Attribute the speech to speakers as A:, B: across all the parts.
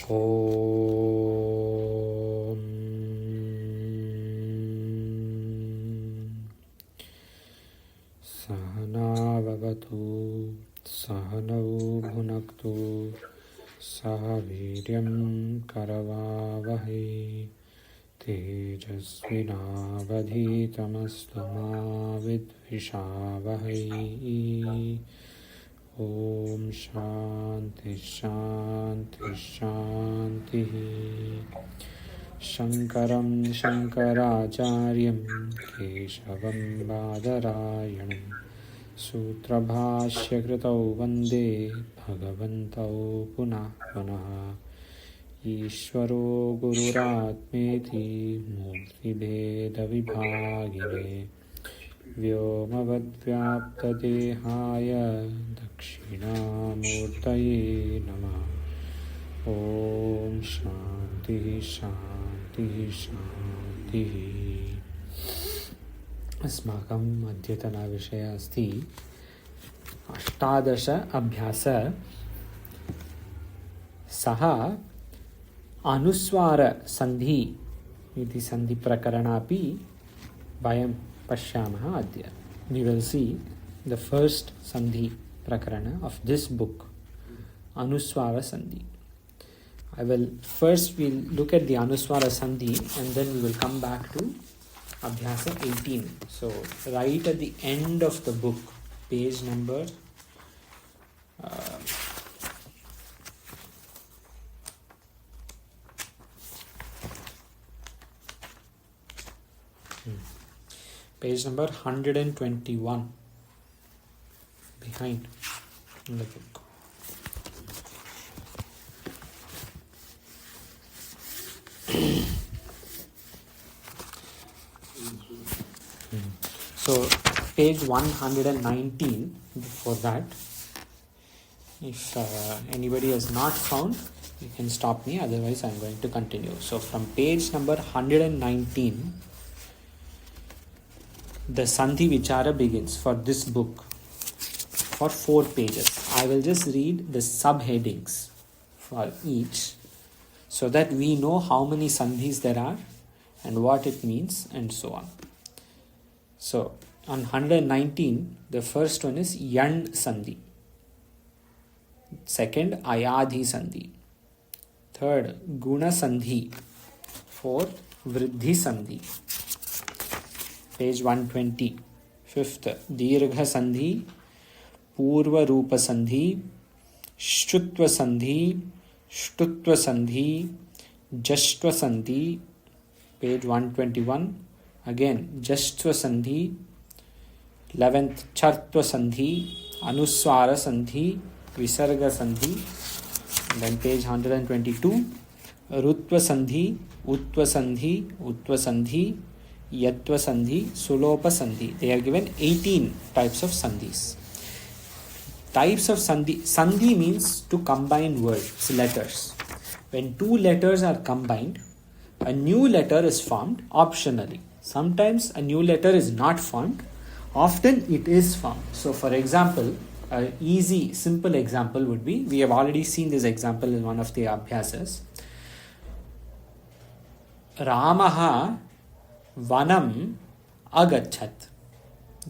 A: Om Sahana Vavatu Sahanau Bhunaktu Sahaviryam Karavavahi Tejasvinavadhitamastu ma vidvishavahi. Om Shanti Shanti Shanti. Shankaram Shankaracharyam Keshavam Badarayanam Sutrabhashya Kritau Vande Bhagavantau Punah Punah. Ishvaro Gururatmeti Murti Bheda Vibhagine Vyomavadvyaptadehaya Dakshinamurtaye Namah. Om Shanti Shanti Shanti. Asmakam Adhyatana Vishaya Asti Ashtadasha Abhyāsa Saha Anuswara Sandhi iti Sandhi Prakaranapi Vayam Pashyamaha Adya. We will see the first Sandhi Prakarana of this book, Anuswara Sandhi. We'll look at the Anuswara Sandhi and then we will come back to Abhyāsa 18. So, right at the end of the book, page number page number 121 behind in the book. So page 119 before that. If anybody has not found, you can stop me, otherwise I am going to continue. So from page number 119, the Sandhi Vichara begins for this book for 4 pages. I will just read the subheadings for each so that we know how many Sandhis there are and what it means and so on. So on 119, the first one is Yan Sandhi. Second, Ayadhi Sandhi. Third, Guna Sandhi. Fourth, Vriddhi Sandhi. Page 120. Fifth, Dirgha Sandhi, Purva Rupa Sandhi, Shtutva Sandhi, Shtutva Sandhi, Jashtva Sandhi. Page 121. Again, Jashtva Sandhi. 11th, Chartva Sandhi, Anuswara Sandhi, Visarga Sandhi. And then page 122. Rutva Sandhi, Utva Sandhi, Utva Sandhi, Yatva Sandhi, Sulopa Sandhi. They are given 18 types of Sandhis. Types of Sandhi. Sandhi means to combine words, letters. When 2 letters are combined, a new letter is formed optionally. Sometimes a new letter is not formed. Often it is formed. So for example, an easy, simple example would be, we have already seen this example in one of the Abhyasas. Ramaha Vanam Agachat.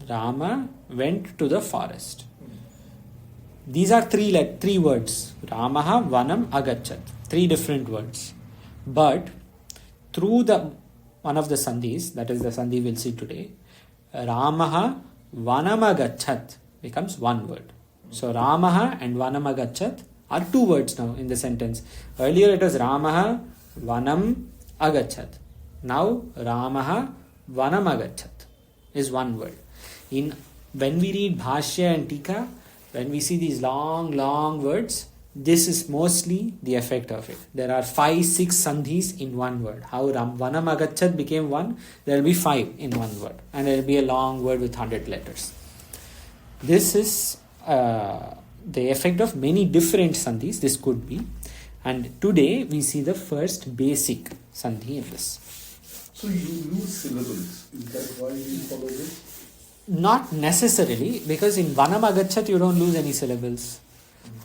A: Rama went to the forest. These are 3 words. Ramaha Vanam Agachat. 3 different words. But through one of the Sandhis, that is the Sandhi we'll see today, Ramaha Vanamagachat becomes 1 word. So Ramaha and Vanamagachat are 2 words now in the sentence. Earlier it was Ramaha Vanam Agachat. Now Ramaha Vanamagachat is 1 word. When we read Bhashya and Tika, when we see these long words, this is mostly the effect of it. There are 5-6 Sandhis in 1 word. How Vanamagachat became 1, there will be 5 in 1 word. And there will be a long word with 100 letters. This is the effect of many different Sandhis. This could be. And today we see the first basic Sandhi in this.
B: So you use syllables. Is that why you follow this?
A: Not necessarily, because in Vanam Agachat you don't lose any syllables.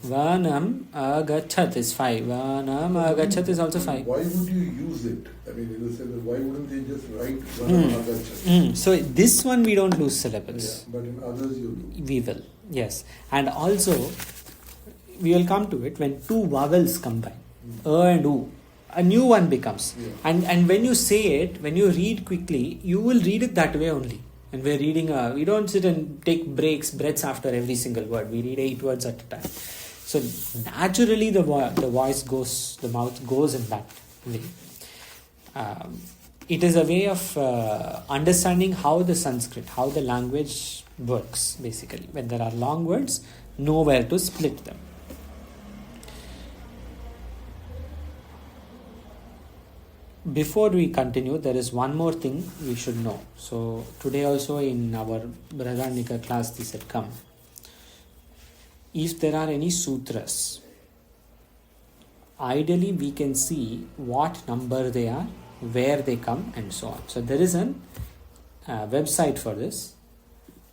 A: Vanam agachat is 5. Vanam agachat is also 5.
B: Why would you use it? I mean, in the sense that why wouldn't they just write Vanam agachat?
A: So this one we don't lose syllables.
B: Yeah, but in others you do.
A: We will, yes. And also, we will come to it when two vowels combine, and u, a new one becomes.
B: Yeah.
A: And when you say it, when you read quickly, you will read it that way only. And we're reading, we don't sit and take breaths after every single word. We read 8 words at a time. So naturally the voice goes, the mouth goes in that way. It is a way of understanding how the Sanskrit, how the language works basically. When there are long words, know where to split them. Before we continue, there is one more thing we should know. So today also in our Brahmanika class this had come. If there are any sutras, ideally we can see what number they are, where they come and so on. So there is a website for this,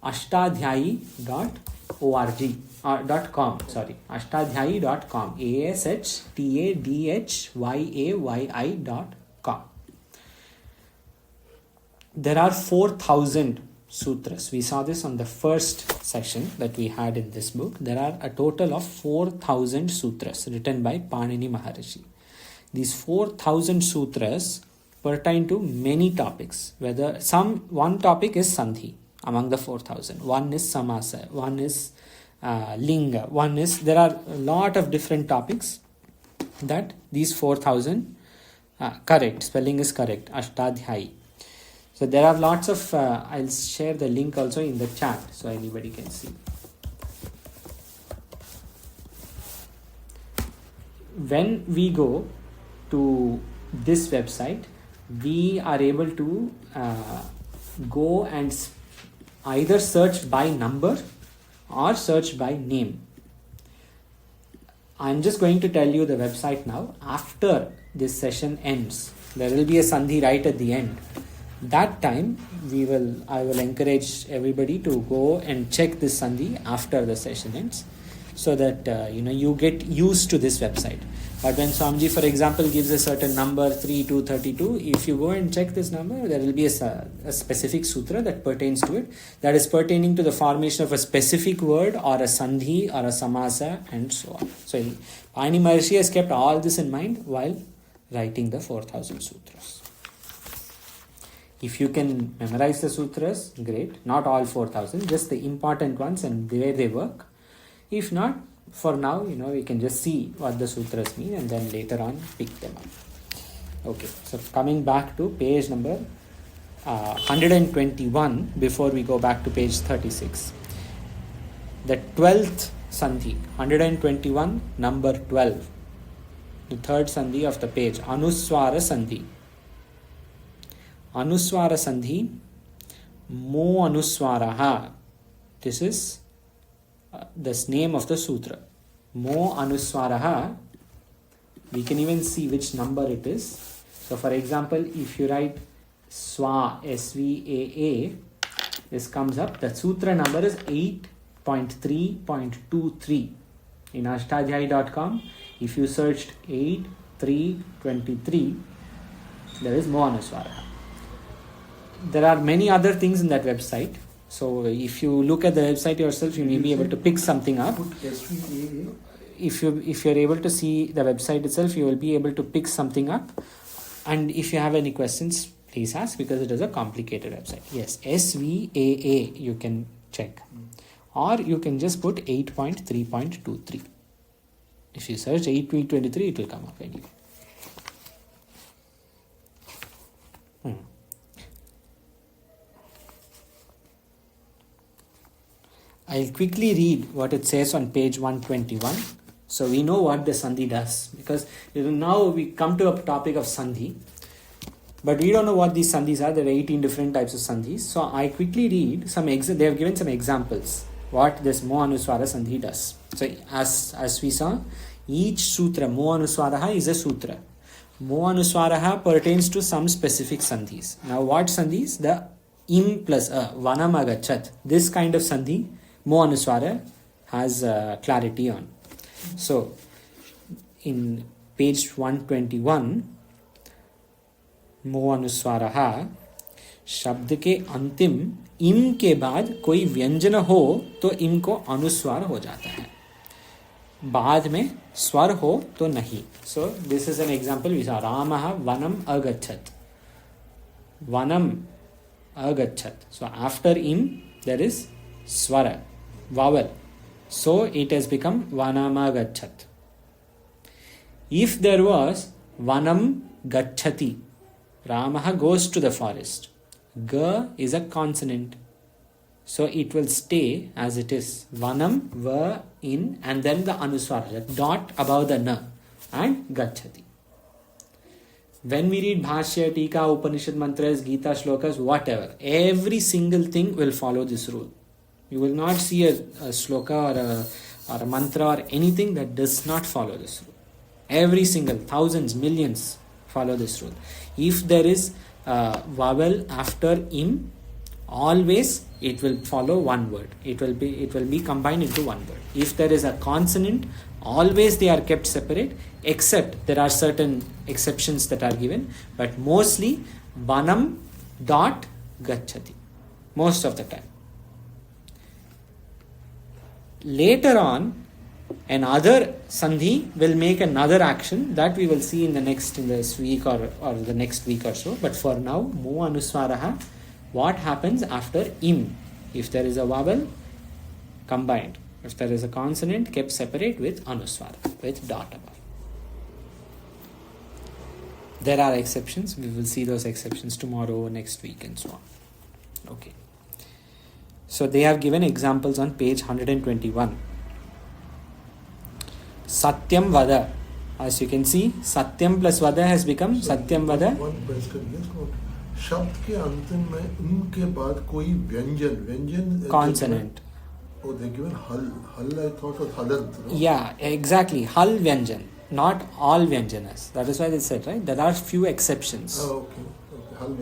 A: ashtadhyayi.com, ashtadhyayi.com, ashtadhyayi.com. There are 4,000 sutras. We saw this on the first session that we had in this book. There are a total of 4,000 sutras written by Panini Maharishi. These 4,000 sutras pertain to many topics. One topic is Sandhi among the 4,000. One is Samasa. One is Linga. There are a lot of different topics that these 4,000 correct. Spelling is correct. Ashtadhyayi. So there are lots of, I'll share the link also in the chat so anybody can see. When we go to this website, we are able to go and either search by number or search by name. I'm just going to tell you the website now. After this session ends, there will be a Sandhi right at the end. That time I will encourage everybody to go and check this Sandhi after the session ends, so that you get used to this website. But when Swamiji, for example, gives a certain number 3 to 32, if you go and check this number, there will be a specific sutra that pertains to it, that is pertaining to the formation of a specific word or a Sandhi or a Samasa and so on. So Panini Maharishi has kept all this in mind while writing the 4,000 sutras. If you can memorize the sutras, great. Not all 4,000, just the important ones and the way they work. If not, for now, we can just see what the sutras mean and then later on pick them up. Okay, so coming back to page number 121, before we go back to page 36. The 12th Sandhi, 121, number 12. The third Sandhi of the page, Anuswara Sandhi. Anuswara Sandhi, Mo Anuswaraha. This is the name of the sutra. Mo Anuswaraha. We can even see which number it is. So for example, if you write Swa, S-V-A-A, this comes up. The sutra number is 8.3.23. In ashtadhyayi.com, if you searched 8.3.23, there is Mo Anuswaraha. There are many other things in that website. So if you look at the website yourself, you may be able to pick something up. If you're able to see the website itself, you will be able to pick something up. And if you have any questions, please ask, because it is a complicated website. Yes, SVAA you can check. Or you can just put 8.3.23. If you search 8.23, it will come up anyway. I'll quickly read what it says on page 121. So we know what the Sandhi does. Because now we come to a topic of Sandhi. But we don't know what these Sandhis are. There are 18 different types of Sandhis. So I quickly read some they have given some examples. What this Mo Anuswara Sandhi does. So as we saw, each sutra, Mo Anuswaraha is a sutra. Mo Anuswaraha pertains to some specific Sandhis. Now what Sandhis? The Im plus A, Vanam Agachat. This kind of Sandhi, Mo Anuswara has clarity on. So, in page 121, मो अनुस्वारः, शब्द के अंतिम इम के बाद कोई व्यंजन हो तो इम को अनुस्वार हो जाता है, बाद में स्वर हो तो नहीं. So this is an example. We सा रामः वनम अगच्छत्. वनम अगच्छत्. सो आफ्टर इम there is swara, vowel. So it has become vanamagachat. If there was vanam gacchati, Ramaha goes to the forest, ga is a consonant, so it will stay as it is. Vanam, va, in, and then the anuswara, dot above the na, and gacchati. When we read Bhashya, Tika, Upanishad mantras, Gita shlokas, whatever, every single thing will follow this rule. You will not see a shloka or a mantra or anything that does not follow this rule. Every single, thousands, millions follow this rule. If there is a vowel after im, always it will follow one word. It will be combined into one word. If there is a consonant, always they are kept separate, except there are certain exceptions that are given, but mostly vanam dot gacchati most of the time. Later on, another sandhi will make another action that we will see in this week or the next week or so. But for now, mo anuswaraha, what happens after im? If there is a vowel, combined. If there is a consonant, kept separate with anuswara, with dot above. There are exceptions. We will see those exceptions tomorrow, next week, and so on. Okay. So they have given examples on page 121. Satyam Vada. As you can see, Satyam plus Vada has become Satyam Vada.
B: One question, yes, शब्द के अंतिम में उनके बाद कोई व्यंजन
A: consonant.
B: Oh, they given hal I thought was halant. No?
A: Yeah, exactly. Hal Vyanjan. Not all Vyanjanas. That is why they said, right? There are few exceptions.
B: Oh, okay. Hal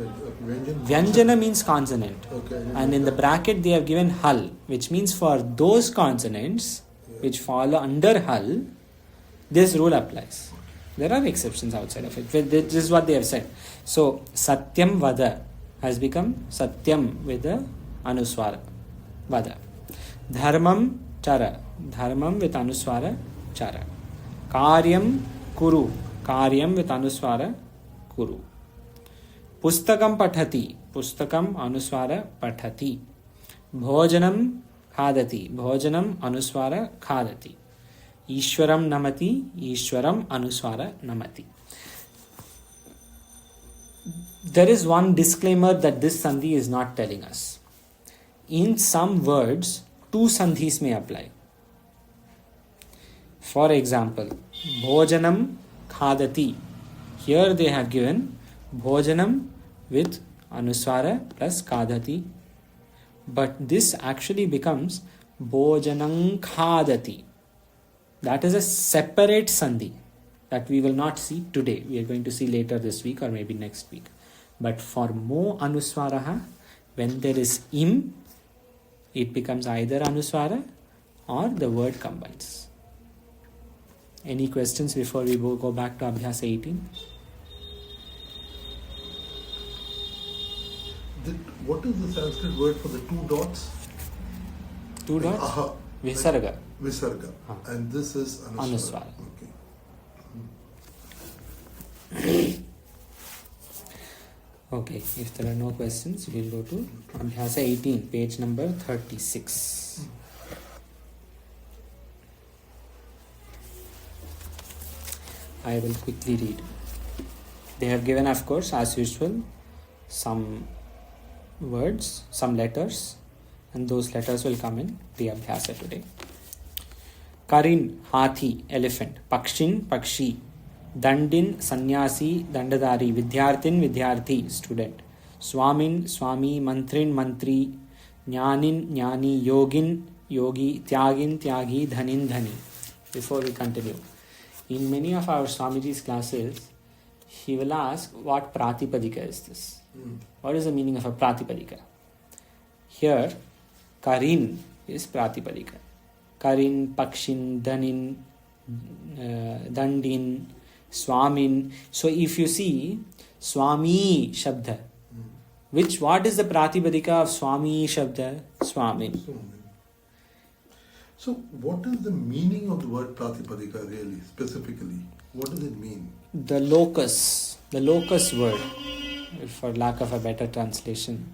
A: Vyanjana means consonant.
B: Okay.
A: And in the bracket they have given hal, which means for those consonants which fall under hal, this rule applies. There are exceptions outside of it. This is what they have said. So, Satyam Vada has become Satyam with the Anuswara Vada. Dharmam Chara. Dharmam with Anuswara Chara. Karyam Kuru. Karyam with Anuswara Kuru. Pustakam Pathati. Pustakam Anuswara Pathati. Bhojanam Khadati. Bhojanam Anuswara Khadati. Ishwaram Namati. Ishwaram Anuswara Namati. There is one disclaimer that this sandhi is not telling us. In some words, two sandhis may apply. For example, Bhojanam Khadati. Here they have given Bhojanam with Anuswara plus Khadati. But this actually becomes Bhojanam Khadati. That is a separate sandhi that we will not see today. We are going to see later this week or maybe next week. But for mo anuswaraha, when there is im, it becomes either anuswara or the word combines. Any questions before we go back to Abhyāsa 18?
B: What is the Sanskrit word for the two dots?
A: Two dots?
B: Aha.
A: Visarga.
B: Visarga. And this is Anuswara. Okay.
A: Okay, if there are no questions, we will go to Abhyāsa 18, page number 36. I will quickly read. They have given, of course, as usual, some words, some letters, and those letters will come in the Abhyāsa today. Karin, hathi, elephant. Pakshin, pakshi. Dandin, sannyasi, dandadari. Vidyarthin, vidyarthi, student. Swamin, swami. Mantrin, mantri. Jnanin, jnani. Yogin, yogi. Tyagin, tyagi. Dhanin, dhani. Before we continue, in many of our Swamiji's classes, he will ask, what pratipadika is this? What is the meaning of a pratipadika? Here, Karin is pratipadika. Karin, pakshin, dhanin, Dandin, Swamin. So if you see Swami Shabda, what is the Pratipadika of Swami Shabda? Swamin.
B: So what is the meaning of the word Pratipadika really, specifically? What does it mean?
A: The locus word, for lack of a better translation.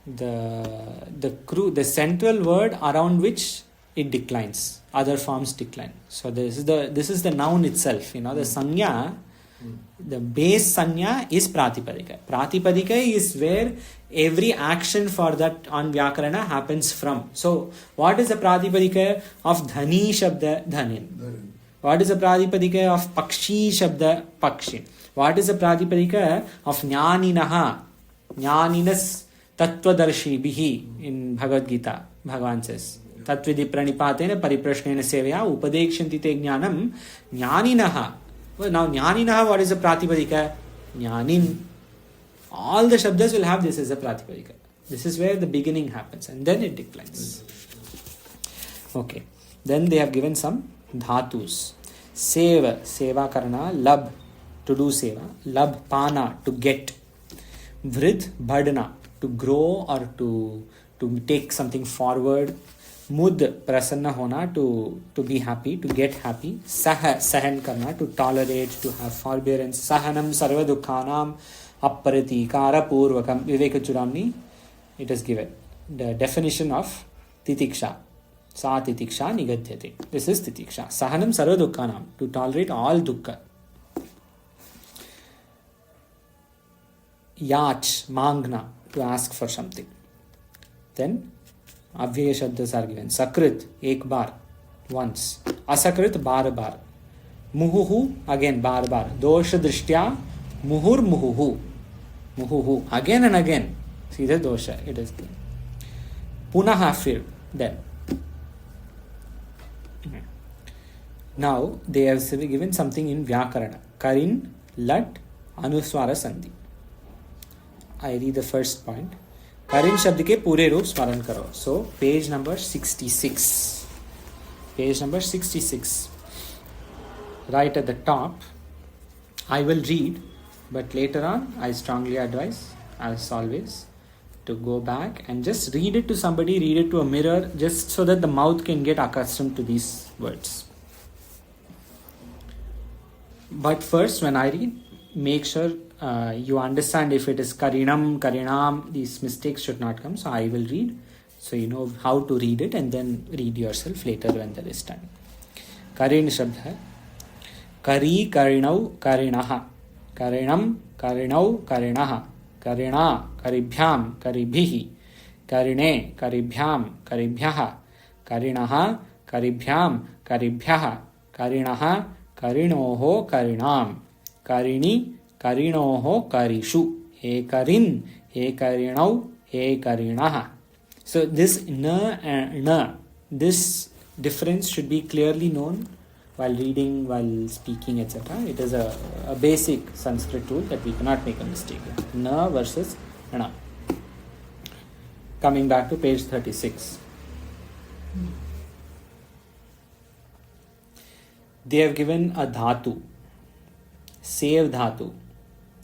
A: The central word around which it declines. Other forms decline. So this is the noun itself. The sanya, the base sanya is Pratipadika. Pratipadika is where every action for that on Vyakarana happens from. So what is the Pratipadika of Dhani Shabda? Dhanin. What is the Pratipadika of Pakshi Shabda? Pakshin. What is the Pratipadika of Jnaninaha? Jnaninas Tattvadarshi Bihi in Bhagavad Gita. Bhagavan says, Tattvidi Pranipatena Pariprashnena Sevaya Upadekshanti Te Jnanam Jnaninaha. Well, now Jnaninaha, what is the Pratipadika? Jnanin. All the Shabdas will have this as a Pratipadika. This is where the beginning happens and then it declines. Okay. Then they have given some dhatus. Seva karana, lab, to do seva. Lab pana, to get. Vrid badna, to grow or to take something forward. Mud, prasanna hona, to be happy, to get happy. Sahan karna, to tolerate, to have forbearance. Sahanam sarva dukhanam apparatikara purvakam. Viveka Chudamani, it is given. The definition of titiksha. Sa titiksha nigadhyate. This is titiksha. Sahanam sarva dukhanam, to tolerate all dukkha. Yach, mangna, to ask for something. Then Abhyaya Shabdas are given. Sakrit, ek bar, once. Asakrit, bar bar. Muhuhu, again bar bar. Dosha drishtya, muhur muhuhu. Muhuhu, again and again. See the dosha, it is given. Punaha, fir, then. Now they have given something in Vyakarana. Karin, lat, anuswara sandhi. I read the first point. Karin शब्द के पूरे रूप स्मरण करो. So page number 66. Page number 66. Right at the top. I will read, but later on I strongly advise, as always, to go back and just read it to somebody, read it to a mirror, just so that the mouth can get accustomed to these words. But first, when I read, make sure you understand if it is karinam, karinam, these mistakes should not come. So I will read, so you know how to read it, and then read yourself later when there is time. Karin shabd. Kari karinau karinaha. Karinam karinau karinaha. Karina karibhyam karibhihi. Karine karibhyam karibhyaha. Karinaha karibhyam karibhyaha. Karinaha karinoho karinam. Karini karinoho karishu. He karin, he karinau, he karinaha. So this na and na, this difference should be clearly known while reading, while speaking, etc. It is a basic Sanskrit rule that we cannot make a mistake. Na versus na. Coming back to page 36. They have given a dhatu, save dhatu,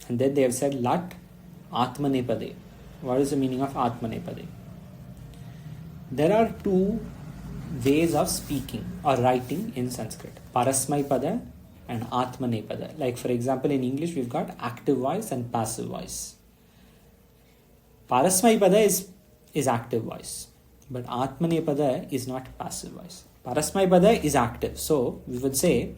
A: and then they have said lat atmanepade. What is the meaning of atmanepade? There are two ways of speaking or writing in Sanskrit: parasmaipada and atmanepada. Like for example, in English we've got active voice and passive voice. Parasmaipada is active voice, but atmanepada is not passive voice. Parasmaipada is active. So we would say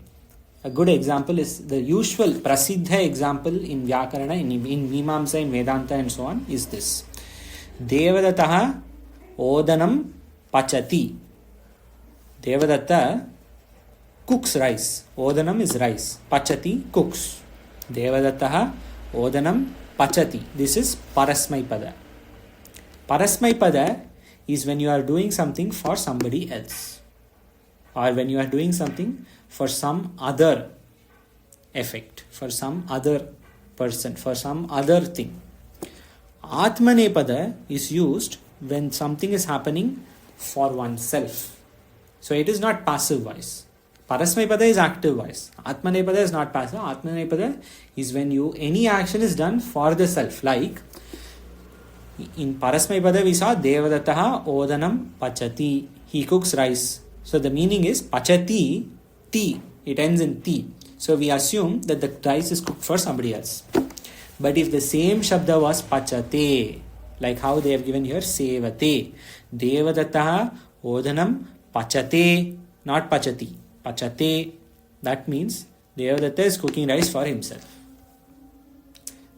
A: a good example is the usual prasiddha example in Vyakarana, in Mimamsa, in Vedanta and so on, is this. Devadattaha odanam pachati. Devadatta cooks rice. Odanam is rice. Pachati, cooks. Devadattaha odanam pachati. This is parasmaipada. Parasmaipada is when you are doing something for somebody else, or when you are doing something for some other effect, for some other person, for some other thing. Atmanepada is used when something is happening for oneself. So it is not passive voice. Parasmaipada is active voice. Atmanepada is not passive. Atmanepada is when any action is done for the self. Like in Parasmaipada we saw Devadattaha Odanam Pachati. He cooks rice. So the meaning is Pachati, ti. It ends in ti. So we assume that the rice is cooked for somebody else. But if the same Shabda was Pachate, like how they have given here, Sevate. Devadattaha Odanam Pachate, not Pachati. Pachate, that means Devadatta is cooking rice for himself.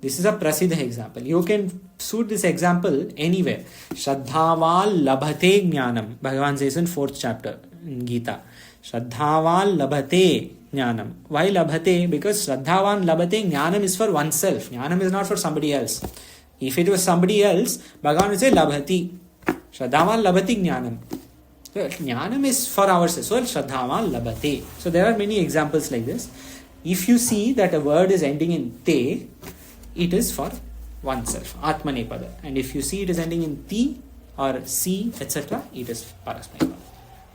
A: This is a Prasiddha example. You can suit this example anywhere. Shraddhaval labhate jnanam. Bhagavan says in 4th chapter in Gita. Shraddhaval labhate jnanam. Why labhate? Because Shraddhavan labhate jnanam is for oneself. Jnanam is not for somebody else. If it was somebody else, Bhagavan would say labhati. Shraddhavan labhati jnanam. So, jnanam is for ourselves. So, Shraddhavan labhate. So, there are many examples like this. If you see that a word is ending in te, it is for oneself, Atmanepada. And if you see it is ending in ti or si, etc., it is Parasmaipada.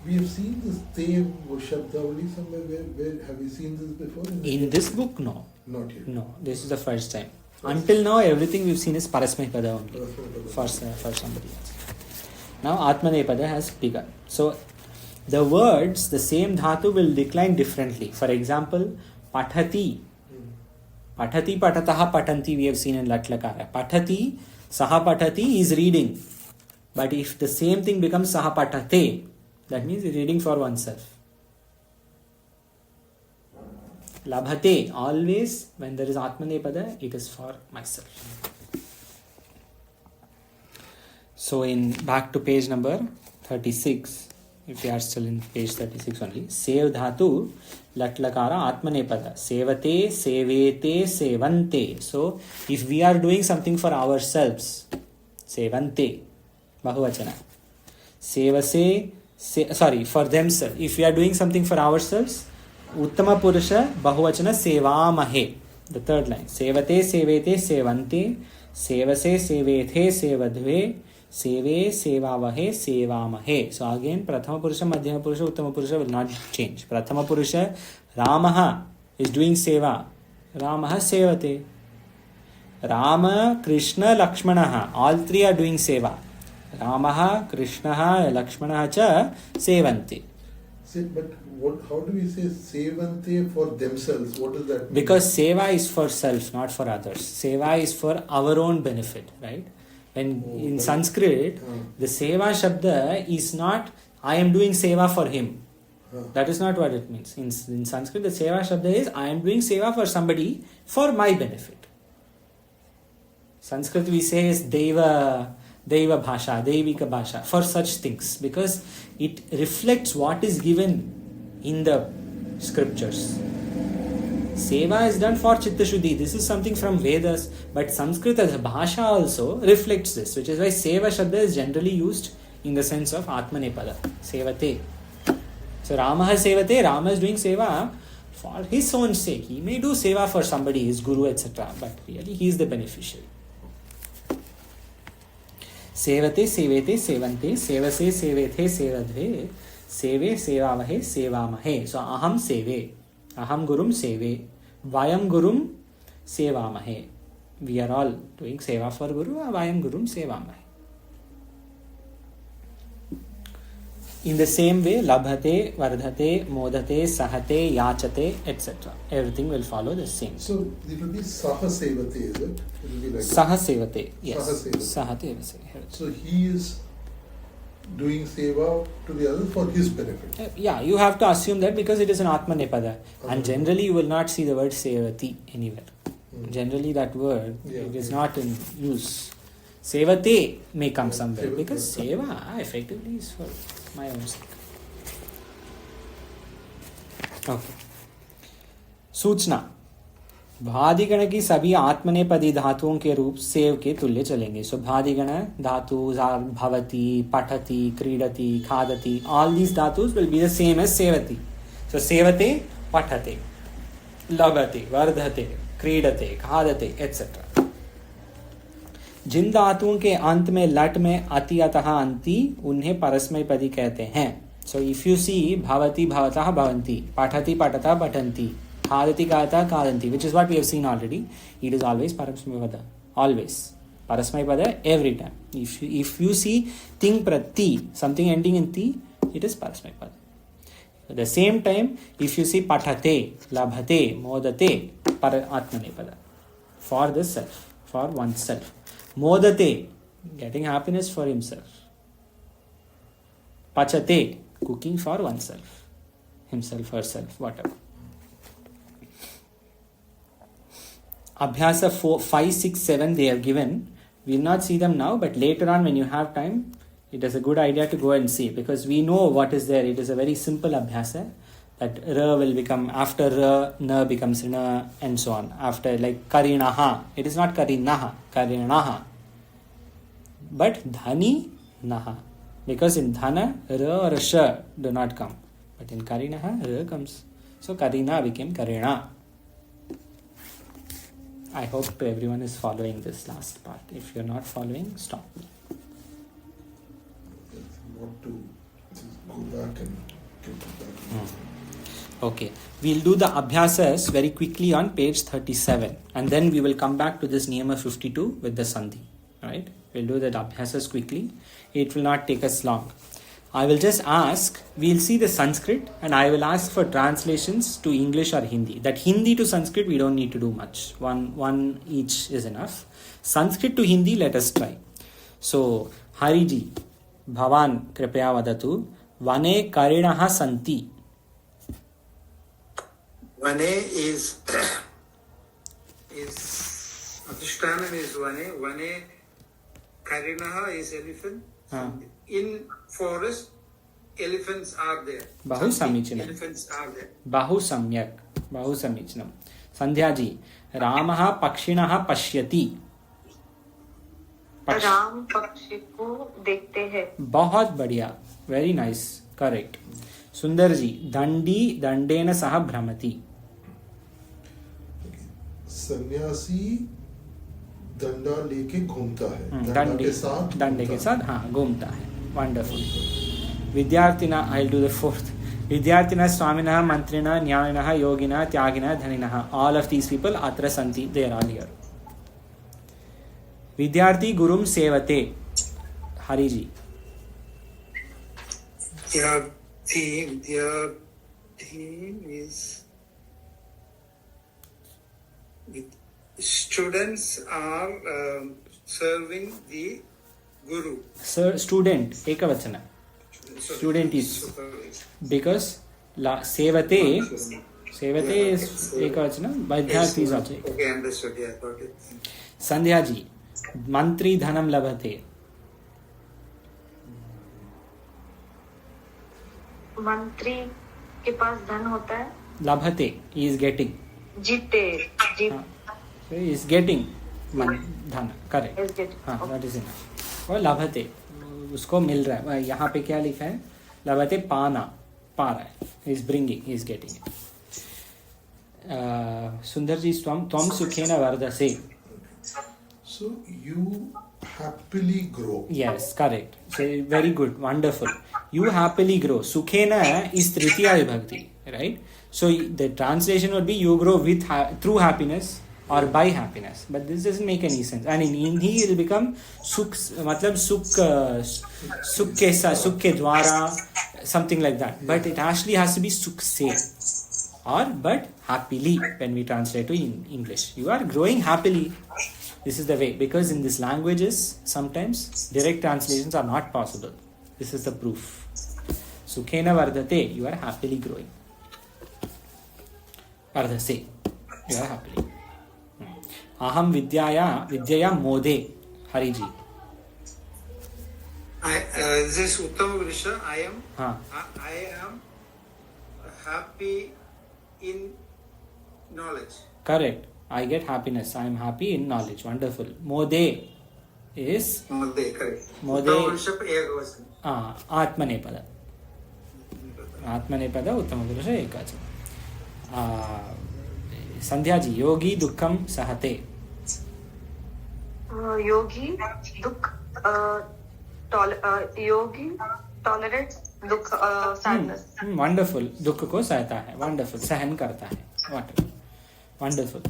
B: We have seen this te Shabda only somewhere. Where have we seen this before?
A: In this book, no.
B: Not yet.
A: No, this is the first time. Until now, everything we've seen is Parasmaipada only for somebody else. Now, Atmanepada has begun. So, the words, the same dhatu will decline differently. For example, Pathati. Pathati, patataha, patanti we have seen in Latlakara. Pathati, saha pathati is reading. But if the same thing becomes saha patate, that means reading for oneself. Labhate, always when there is Atmanepada, it is for myself. So back to page number 36, if we are still in page 36 only, Sev dhatu, Latlakara, Atmanepada, Sevate, Sevete, Sevante. So, if we are doing something for ourselves, Sevante, Bahuvachana. Sevase, for themselves. If we are doing something for ourselves, Uttama Purusha, Bahuvachana, Sevamahe. The third line. Sevate, Sevete, Sevante, Sevase, Sevethe, Sevadve, Seve, Sevavahe, Sevamahe. So again, Prathama Purusha, Madhyama Purusha, Uttama Purusha will not change. Prathama Purusha, Ramaha is doing Seva. Ramaha Sevate. Rama, Krishna, Lakshmanaha. All three are doing Seva. Ramaha, Krishnaha, Lakshmanaha cha Sevante.
B: But how do we say Sevante for themselves? What does that mean?
A: Because Seva is for self, not for others. Seva is for our own benefit, right? When in Sanskrit, the Seva Shabda is not, I am doing Seva for him. That is not what it means. In Sanskrit, the Seva Shabda is, I am doing Seva for somebody for my benefit. Sanskrit we say is Deva Bhasha, Devika Bhasha, for such things. Because it reflects what is given in the scriptures. Seva is done for Chitta Shuddhi. This is something from Vedas, but Sanskrit as a Bhasha also reflects this, which is why Seva Shabda is generally used in the sense of Atmanepada, Sevate. So Ramaha Sevate, Rama is doing Seva for his own sake. He may do Seva for somebody, his Guru, etc., but really he is the beneficiary. Sevate, Sevete, Sevante, Sevase, Sevethe, Sevadve, Seve, Sevavahe, Sevamahe. So Aham Seve. Aham Gurum Seve. Vayam Gurum Sevamahe. We are all doing Seva for Guru. Vayam Gurum Sevamahe. In the same way, Labhate, Vardhate, Modhate, Sahate, Yachate, etc. Everything will follow the same.
B: So it will be Saha Sevate, is it? It will be like
A: Saha Sevate. Yes.
B: Saha
A: Sahate.
B: So he is doing seva to the others for his benefit.
A: Yeah, you have to assume that because it is an Atmanepada. And generally you will not see the word Sevati anywhere. Generally that word, it is not in use. Sevate may come somewhere because Seva effectively is for my own sake. Okay. सूचना. भादिगण की सभी आत्मनेपदी धातुओं के रूप save के तुल्य चलेंगे. So भादिगण धातु are bhavati, pathati, kridati, khadati. All these dhatus will be the same as sevati. So sevate, pathate, labhate, vardhate, kridate, khadate, etc. जिन धातुओं के अंत में लट में अति अतः अंति उन्हें परस्मैपदी कहते हैं. So if you see bhavati, bhavatah, bhavanti, patati, patata, patanti, khadati, khadata, khadanti, which is what we have seen already, it is always parasmaipada. Always. Parasmaipada every time. If you see ting prati, something ending in ti, it is parasmaipada. At the same time, if you see patate, labhate, modate, atmanepada. For the self, for oneself. Modate, getting happiness for himself. Pachate, cooking for oneself, himself, herself, whatever. Abhyasa 4, 5, 6, 7 they have given. We will not see them now, but later on when you have time, it is a good idea to go and see, because we know what is there. It is a very simple Abhyasa, that Ra will become, after Ra, Na becomes Na, and so on. After, like Karinaha, it is not Karinaha, Karinaha, but Dhani Naha. Because in Dhana, Ra or Sha do not come. But in Karinaha, Ra comes. So Karina became Karina. I hope everyone is following this last part. If you are not following, stop me.
B: What to go back and get it back.
A: Okay. We'll do the Abhyasas very quickly on page 37. And then we will come back to this Niyama 52 with the Sandhi. Right? We'll do the Abhyasas quickly. It will not take us long. I will just ask, we'll see the Sanskrit and I will ask for translations to English or Hindi. That Hindi to Sanskrit we don't need to do much. One each is enough. Sanskrit to Hindi, let us try. So, Hariji, Bhavan kripaya vadatu, vane karinaha santi.
C: Vane is Adhishtanam is Vane. Vane Karinaha is elephant. In forest, elephants are there.
A: Bahu samichinam.
C: Elephants are there.
A: Bahu samyak. Bahu samichinam. Sandhyaji, Ramaha pakshinaha pashyati.
D: Ram पक्षी को देखते हैं.
A: बहुत बढ़िया. Very nice. Correct. सुंदर जी, दंडी दंडेन सह भ्रमति.
B: सन्यासी दंडा लेके घूमता है.
A: डंडे के साथ हाँ घूमता है. वंडरफुल. विद्यार्थिना, I'll do the fourth. विद्यार्थिना स्वामिनः मंत्रिणः न्यायिनः योगिनः त्यागिनः धनिनः. All of these people अत्र सन्ति. They are all here. विद्यार्थी गुरुम सेवते. Hari ji.
C: Vidyarthi is students are serving the guru.
A: Sir, student, ekavachana. Student is because sevate is ekavachana. Vidyarthi is also.
C: Okay, understood. Yeah, got it.
A: Sandhya ji, mantri dhanam labhate.
D: मंत्री के पास धन होता है.
A: Labhate, he is getting.
D: जीते.
A: So he is getting धन. Correct. हाँ, that is enough. और labhate, उसको मिल रहा है. यहाँ पे क्या लिखा है? labhate पाना, पा रहा है. He is bringing, he is getting it. सुंदर जी, त्वम सुखेन वर्धसे.
B: So you happily grow.
A: Yes, correct. So very good, wonderful. You happily grow. Sukhena is tritiya vibhakti, right? So the translation would be you grow with through happiness or by happiness. But this doesn't make any sense. And in Hindi it will become sukh, matlab sukh ke dwara, something like that. But it actually has to be sukh se, or but happily when we translate to English. You are growing happily. This is the way, because in these languages sometimes direct translations are not possible. This is the proof. Sukhena vardhate, you are happily growing. Vardhase, you are happily. Aham vidyaya mode. Hariji.
C: This is Uttama Purisha. I am happy in knowledge.
A: Correct. I get happiness. I am happy in knowledge. Wonderful. Mode is
C: correct.
A: Mode. Atmanepada. Atmanepada Uttama Purusha ekachana. Sandhya ji, yogi dukkham sahate.
D: योगी दुख योगी tolerates दुख, sadness.
A: Wonderful. दुख को सहता है. Wonderful. सहन करता है. Wonderful.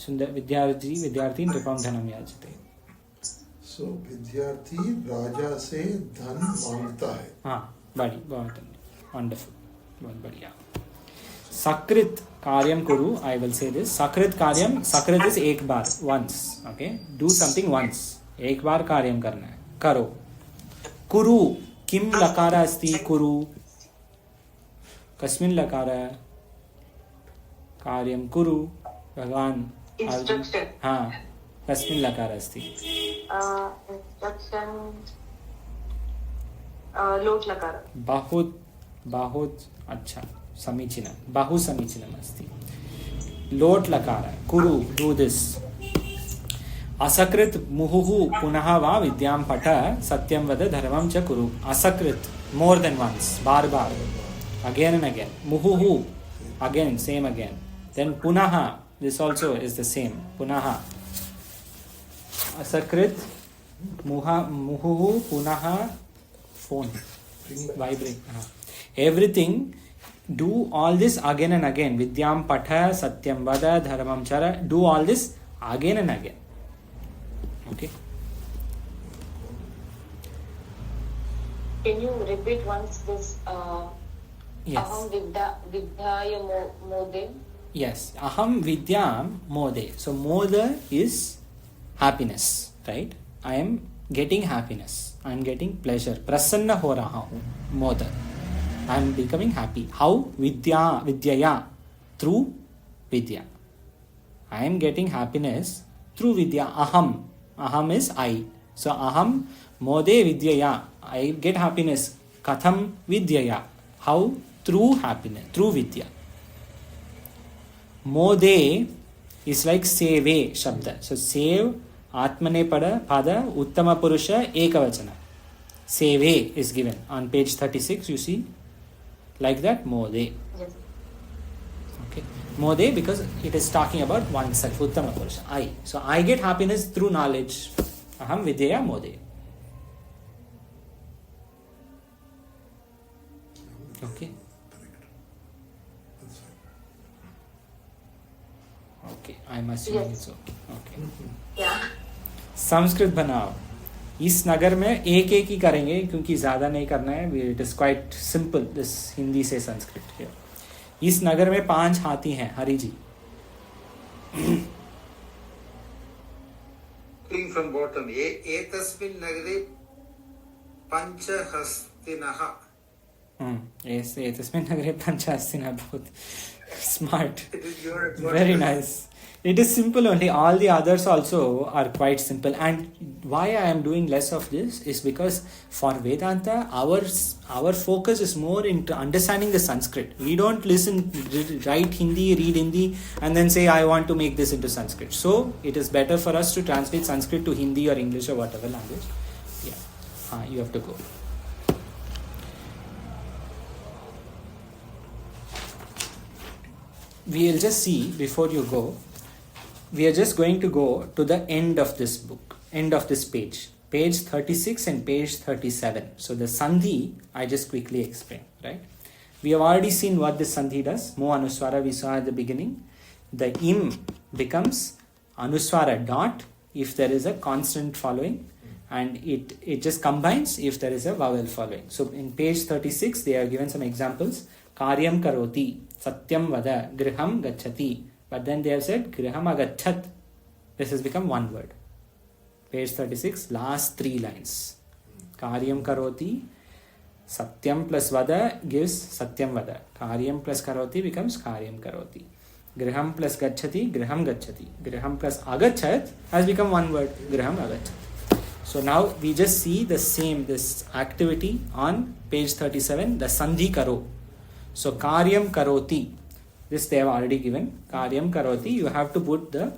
A: सुंदर. विद्यार्थी नृपम धनम याचते.
B: सो विद्यार्थी राजा से धन मांगता है.
A: हाँ, बहुत वंडरफुल. बहुत बढ़िया. सकृत कार्यम कुरु. I will say this. सकृत कार्यम. सकृत is एक बार. Once. Okay. Do something once. एक बार कार्यम करना है. करो. कुरु. किम लकार अस्ति कुरु. कस्मिन् लकार. कार्यम कुरु. भगवान.
D: Instruction.
A: हाँ. कस्मिन् लकार अस्ति.
D: Instruction. लोट लकार.
A: बहुत अच्छा. समीचीनं. बहु समीचीनम् अस्ति. लोट लकार. कुरु. Do this. असकृत मुहुः पुनः वा विद्यां पठ सत्यं वद धर्मं च कुरु. असकृत. More than once. Bar. Again and again. मुहुः. Again. Same again. Then punaha. This also is the same. Punaha. असकृत मुहुः पुनः. Phone. Vibrate. Everything. Do all this again and again. Vidyam patha, satyam vada, dharmam chara. Do all this again and again. Okay.
D: Can you repeat once this?
A: Yes.
D: Aham vidyaya mode.
A: Yes. Aham vidyam mode. So moda is happiness, right? I am getting happiness. I am getting pleasure. Prasanna ho raha hu. Moda. I am becoming happy. How? Vidyaya. Through vidya. I am getting happiness through vidya. Aham is I. So aham mode vidyaya. I get happiness. Katham vidyaya. How? Through happiness. Through vidya. Mode is like save shabda. So save atmane pada uttama purusha ekavachana. Save is given on page 36. You see. Like that, mode.
D: Yes.
A: Okay. Mode because it is talking about oneself, uttama purusha, I. So I get happiness through knowledge. Aham vidyaya mode. Okay. Okay. I am assuming it's okay. Okay.
D: Yeah.
A: Sanskrit बनाओ. इस नगर में एक ही करेंगे क्योंकि ज्यादा नहीं करना है. It is quite simple this Hindi से संस्कृत हियर. इस नगर में 5 हाथी हैं. हरि जी.
C: From bottom. एतस्मिन् नगरे पञ्चहस्तिनः.
A: एतस्मिन् नगरे पञ्चहस्तिनः. बहुत smart. Very nice. It is simple only. All the others also are quite simple. And why I am doing less of this is because for Vedanta, our focus is more into understanding the Sanskrit. We don't write Hindi, read Hindi, and then say, I want to make this into Sanskrit. So, it is better for us to translate Sanskrit to Hindi or English or whatever language. Yeah. You have to go. We'll just see before you go. We are just going to go to the end of this book, end of this page 36 and page 37. So the sandhi, I just quickly explain, right? We have already seen what this sandhi does. Mo anuswara we saw at the beginning. The im becomes anuswara dot if there is a consonant following, and it just combines if there is a vowel following. So in page 36, they are given some examples. Karyam karoti, satyam vada, griham gacchati. But then they have said griham agachat. This has become one word. Page 36, last 3 lines. Karyam karoti, satyam plus vada gives satyam vada. Karyam plus karoti becomes karyam karoti. Griham plus gacchati, griham gacchati. Griham plus agachat has become one word. Griham agachat. So now we just see this activity on page 37, the sandhi karo. So karyam karoti. This they have already given. Karyam karoti. You have to put the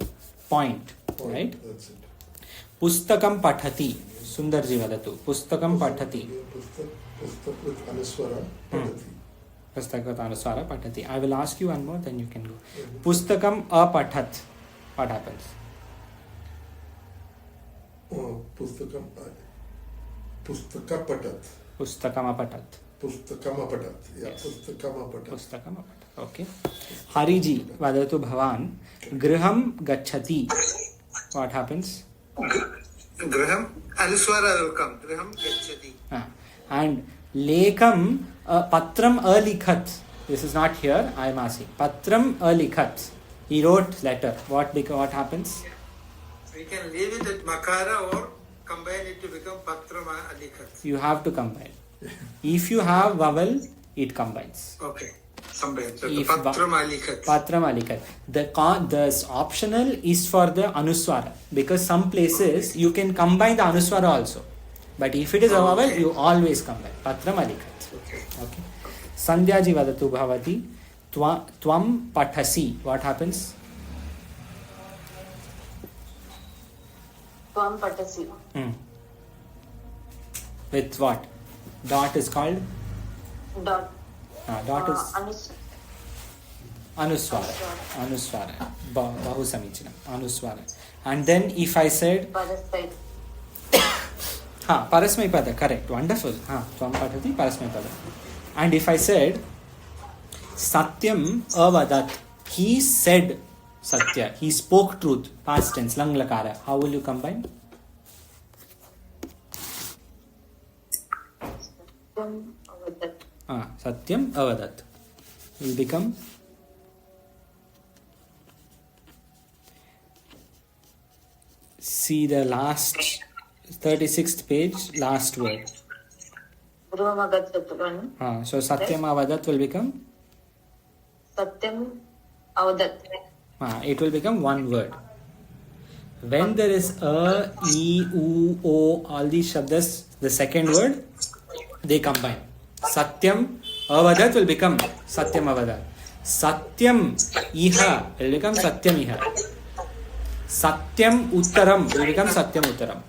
A: point. Right?
B: That's it.
A: Pustakam pathati. Sundarji vadatu. Pustakam pathati.
B: Pustak with anuswara pathati.
A: Pustak with anuswara pathati. I will ask you one more, then you can go. Pustakam apathat. What happens?
B: Pustaka patat.
A: Pustakam apatat.
B: Pustakam apatat. Yeah,
A: Yes.
B: pustakam apatat.
A: Pustakam apatat. Okay. Hariji vadatu bhavan griham gacchati. What happens?
C: Graham, Anuswara will come. Graham Gachati.
A: And lekam patram alikhat. This is not here. I am asking. Patram alikhat. He wrote letter. What happens?
C: We can leave it at Makara or combine it to become Patrama Alikhat.
A: You have to combine. If you have vowel, it combines.
C: Okay. Combine. So
A: If
C: Patrama Alikhat.
A: Patram alikhat. The optional is for the anuswara, because some places you can combine the anuswara also. But if it is a vowel, you always combine. Patram alikhat.
C: Okay.
A: Okay. Sandhyaji vadatu bhavati. Tvam pathasi. What happens?
D: Tvam patasi.
A: With what? Dot is called?
D: Dot.
A: Dot is Anuswara. Bahu samichinam. Anuswara. And then if I said
D: Parasai.
A: Parasmay pada, correct, wonderful. Tvam patati, Parasmay pada. And if I said Satyam avadat, he said Satya, he spoke truth, past tense, lang lakara, how will you combine?
D: Tvam avadat.
A: Satyam avadat will become see the last 36th page, last word.
D: Griham agachat.
A: So Satyam avadat will become
D: Satyam avadat.
A: it will become one word. When there is a, e, u, o, all these shabdas, the second word, they combine. Satyam avadat will become Satyam avadat. Satyam iha will become Satyam iha. Satyam uttaram will become Satyam uttaram.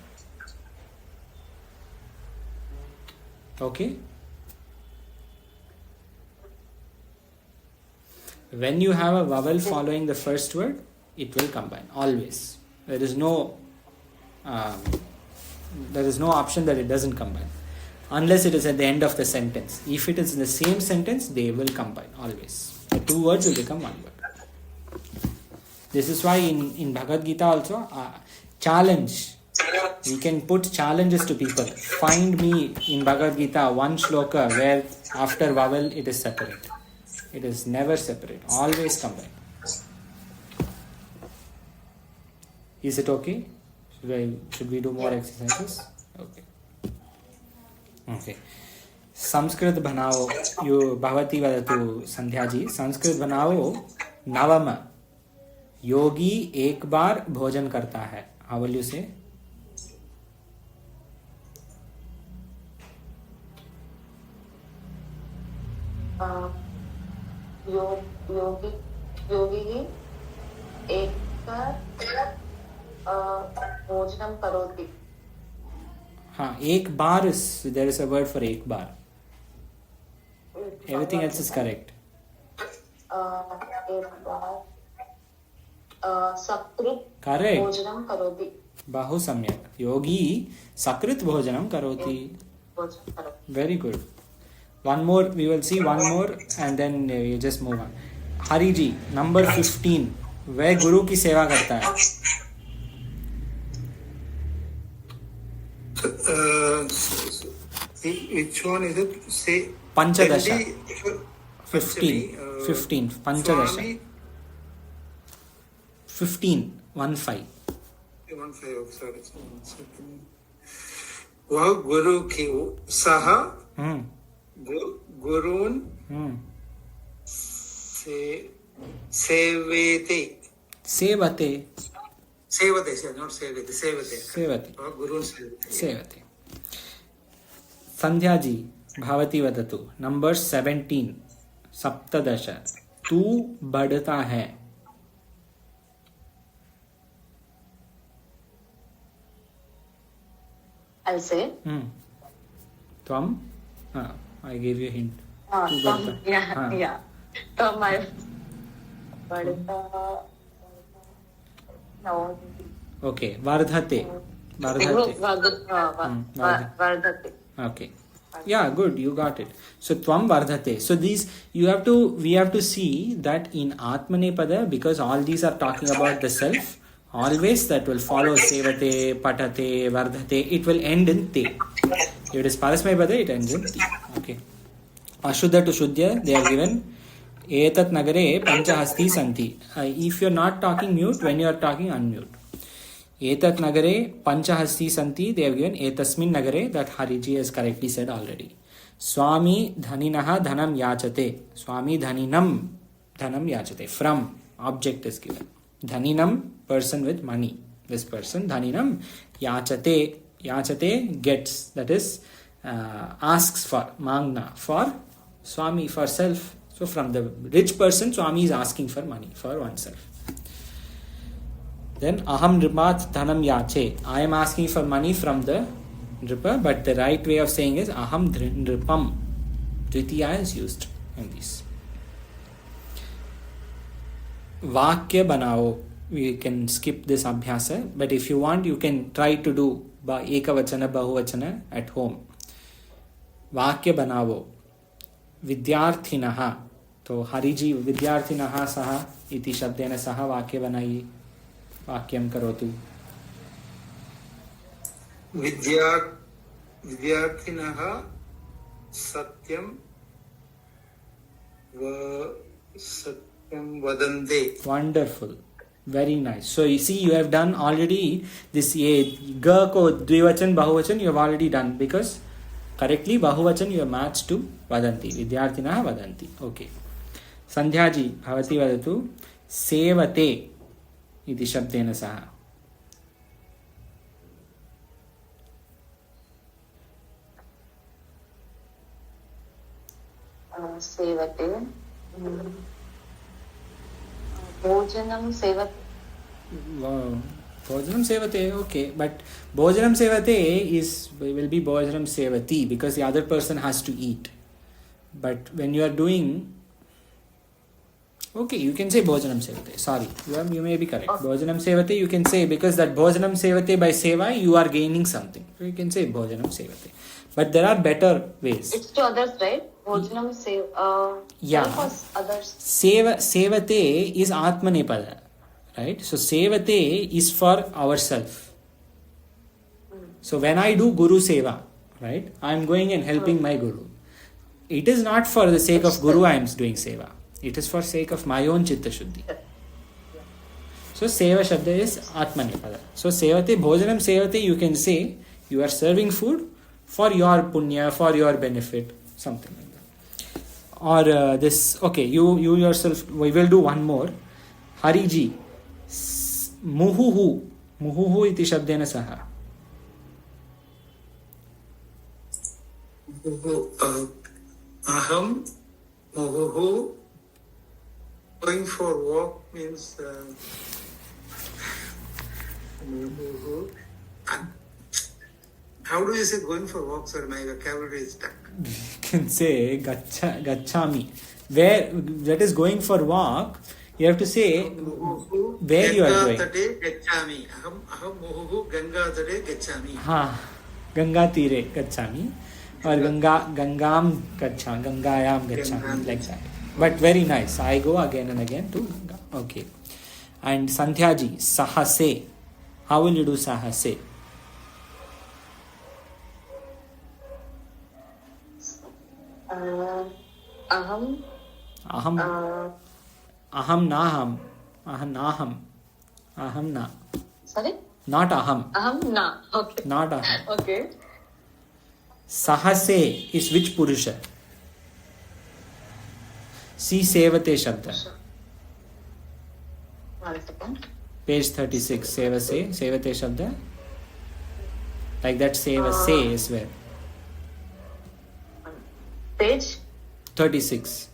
A: Okay? When you have a vowel following the first word, it will combine always. There is no option that it doesn't combine, unless it is at the end of the sentence. If it is in the same sentence, they will combine always. The two words will become one word. This is why in Bhagavad Gita also challenge. We can put challenges to people. Find me in Bhagavad Gita one shloka where after vowel it is separate. It is never separate. Always combined. Is it okay? Should we do more exercises? Okay. Sanskrit bhanao. You Bhavati vadatu Sandhyaji. Sanskrit bhanao Navama. Yogi ek baar bhojan karta hai. How will you say?
D: योगी एक भोजनम करोति.
A: Ek bar is, there is a word for ek bar. Everything else is correct.
D: एक बार सकृत
A: Correct.
D: भोजनम करोति.
A: Bahu samyak. Yogi sakrit bhojanam karoti.
D: भोजन करोति.
A: Very good. One more, we will see one more and then you just move on. Hariji, number 15. वह गुरु की सेवा करता है.
C: Which one is it? Say
A: Panchadasha. 15. Panchadasha. 15. 1-5.
C: 1-5. Sorry. वह गुरु की सह गुरुन सेवेते. Not sevate.
A: Sevate.
C: Gurun sevate.
A: Sevate. Sandhyaji, Bhavati vadatu. Number 17. Saptadasha. तू बढ़ता है.
D: I'll say.
A: Tvam. I gave you a hint.
D: Yeah. Tvam I बढ़ता. No.
A: Okay. Vardhate.
D: Vardhate.
A: Okay. Yeah, good, you got it. So tvam vardhate. So these we have to see that in Atmanepada, because all these are talking about the self, always that will follow sevate, patate, vardhate, it will end in te. If it is Parasmaypada, it ends in te. Okay. Ashuddha to Shuddha, they are given etat nagare panchahasti santi. If you are not talking mute, when you are talking unmute. Etat nagare panchahasti santi, they have given etasmin nagare, that Hariji has correctly said already. Swami dhaninaha dhanam yachate. Swami dhaninam dhanam yachate. From, object is given. Dhaninam, person with money. This person, dhaninam, yachate. Yachate, gets, that is, asks for, mangna, for Swami, for self. So from the rich person, Swami is asking for money, for oneself. Then aham nripat dhanam yache. I am asking for money from the nripa, but the right way of saying is aham nripam. Dvitiya is used in this. Vakya banao. We can skip this abhyasa, but if you want, you can try to do ekavachana, bahuvachana at home. Vakya banao. Vidyarthinaha. तो हरिजी विद्यार्थिनः सह इति शब्देन सह वाक्य बनाइए. वाक्यं करोतु.
C: विद्यार्थिनः सत्यं वदन्ते.
A: Wonderful. Very nice. So you see, you have done already this ga ko dvivachan bahuvachan you have already done, because correctly bahuvachan you have matched to vadanti. Vidyarthinah vadanti. Okay. Sandhyaji bhavati vadatu sevate iti shabdena saha.
D: Sevate. Bhojanam sevate.
A: Wow. Bhojanam sevate, okay. But bhojanam sevate will be bhojanam sevati, because the other person has to eat. But when you are doing, okay, you can say bhojanam sevate. Sorry, you may be correct. Bhojanam sevate you can say, because that bhojanam sevate by seva you are gaining something. So you can say bhojanam sevate. But there are better ways.
D: It's to others, right? Bhojanam
A: yeah.
D: Others.
A: Sevate is Atmanepada, right? So sevate is for ourselves. So when I do Guru Seva, right, I am going and helping my Guru. It is not for the sake of Guru I am doing Seva. It is for sake of my own Chitta Shuddhi. So Seva Shabda is Atmanepada. So Sevate, Bhojanam Sevate, you can say you are serving food for your punya, for your benefit, something like that. Or this, okay, you yourself, we will do one more. Hariji, muhuhu, muhuhu iti shabdena saha.
C: Aham muhuhu. Going for walk means how do you say going for walk, sir? My vocabulary is stuck.
A: You can say gachami. Where that is going for walk, you have to say where you are going.
C: Gachami. Aham muhuhu Ganga tade gachami.
A: Ha, Ganga tire gachami, or Gangam gachami, Gangayam gachami, like that. But very nice. I go again and again to Ganga. Okay. And Sandhyaji, sahase. How will you do sahase?
D: Aham.
A: Aham naham. Aham naham. Aham na.
D: Sorry?
A: Not aham.
D: Aham na. Okay.
A: Not aham.
D: Okay.
A: Sahase is which Purusha? See Sevate Shabda.
D: 1 second.
A: Page 36. Sevase. Sevate Shabda. Like that Sevase is where?
D: Page
A: 36.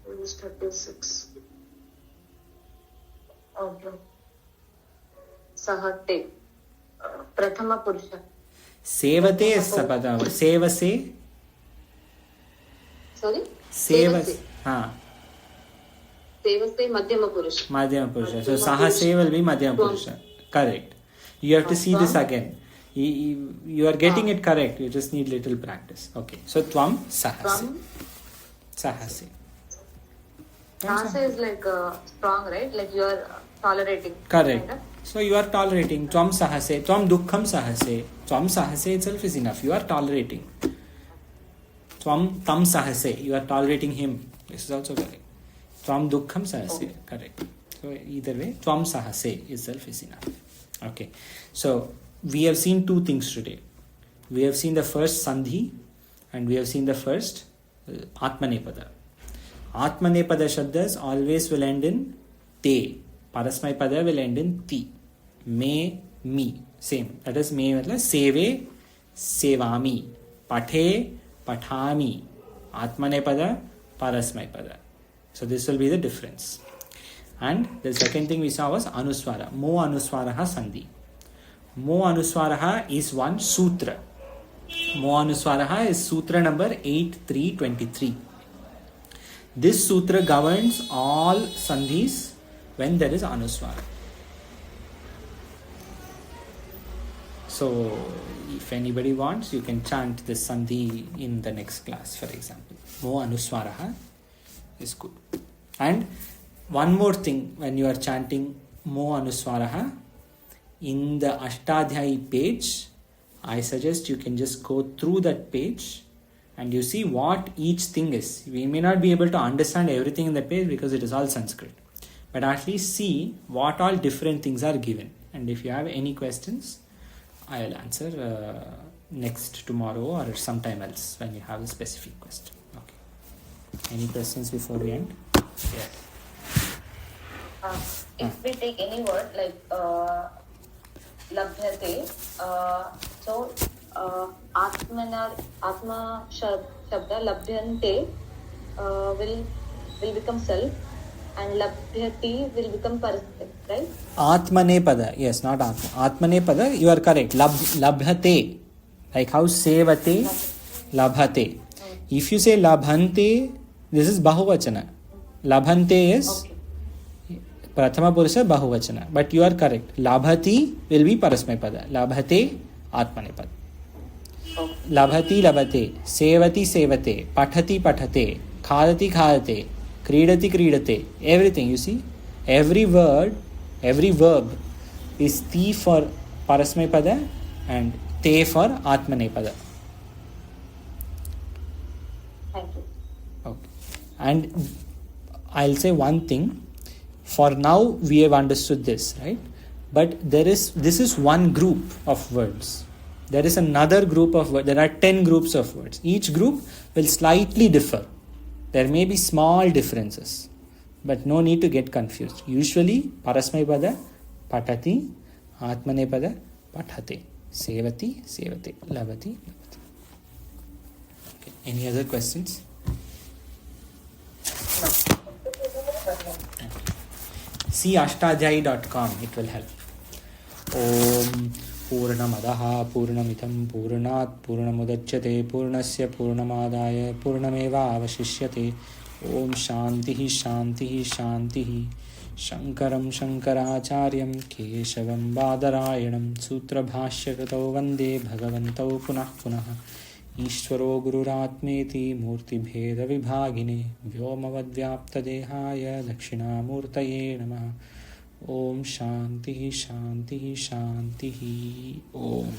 D: Page 36. Okay. Sahate. Prathama Purusha.
A: Sevate is sapada. Sevase.
D: Sorry?
A: Sevase. Ha.
D: Sevase Madhyama Purusha.
A: Madhyama Purusha. So Sahase will be Madhyama Purusha. Correct. You have to see this again. You are getting it correct. You just need little practice. Okay. So tvam sahase.
D: Tvam
A: Sahase.
D: sahase is like strong, right? Like you are tolerating.
A: Correct.
D: Kind of.
A: So you are tolerating. Tvam sahase. Tvam dukkham sahase. Tvam sahase itself is enough. You are tolerating. Tvam tam sahase. You are tolerating him. This is also correct. Tvam dukkham sahase. Correct. So either way, tvam sahase itself is enough. Okay. So we have seen two things today. We have seen the first sandhi and we have seen the first atmanepada. Atmanepada shabdas always will end in te. Parasmaipada will end in ti. Me, me. Same. That is me matla seve, sevami. Pathe, pathami. Atmanepada, parasmaipada. So this will be the difference. And the second thing we saw was anuswara. Mo anuswaraha sandhi. Mo anuswaraha is one sutra. Mo anuswaraha is sutra number 8323. This sutra governs all sandhis when there is anuswara. So if anybody wants, you can chant this sandhi in the next class, for example. Mo anuswaraha is good. And one more thing, when you are chanting Mo anuswaraha, in the Ashtadhyayi page, I suggest you can just go through that page and you see what each thing is. We may not be able to understand everything in the page because it is all Sanskrit. But at least see what all different things are given. And if you have any questions, I will answer next tomorrow or sometime else when you have a specific question. Okay. Any questions before we end? Yeah.
D: If we take any word like labhyate, so atma shabda labhyante will become self, and labhyati will become parasmay, right?
A: Atmanepada, yes, not atma. Atmanepada, you are correct. Labhyate, like how sevate, labhate. If you say labhante, this is bahuvachana. Labhante is Prathama Purusha Bahuvachana. But you are correct. Labhati will be Parasmaipada. Labhate Atmanepada. Labhati Labhate. Sevati Sevate. Pathati Pathate. Khadati Khadate. Kridati Kridate. Everything, you see. Every word, every verb is ti for Parasmaipada and te for Atmanepada.
D: Thank you.
A: Okay. And I'll say one thing. For now, we have understood this, right? But this is one group of words. There is another group of words. There are 10 groups of words. Each group will slightly differ. There may be small differences, but no need to get confused. Usually, Parasmaipada, Patati, Atmanepada, Pathate, Sevati, Sevate, Lavati, Lavati. Okay. Any other questions? See ashtadhyayi.com, it will help. Om Purnamadaha Purnamitham Purnat Purnamudachyate Purnasya Purnamadaya Purnameva Avashishyate. Om Shantihi Shantihi Shantihi. Shankaram Shankaracharyam Keshavam Badarayanam Sutra Bhashyakratau Vande Bhagavantau Punah Punah. Ishvaro Gururatmeti Murti Bheda Vibhagine Vyomavadvyaptadehaya Dakshinamurtaye Namaha. Om Shantihi Shantihi Shantihi. Om.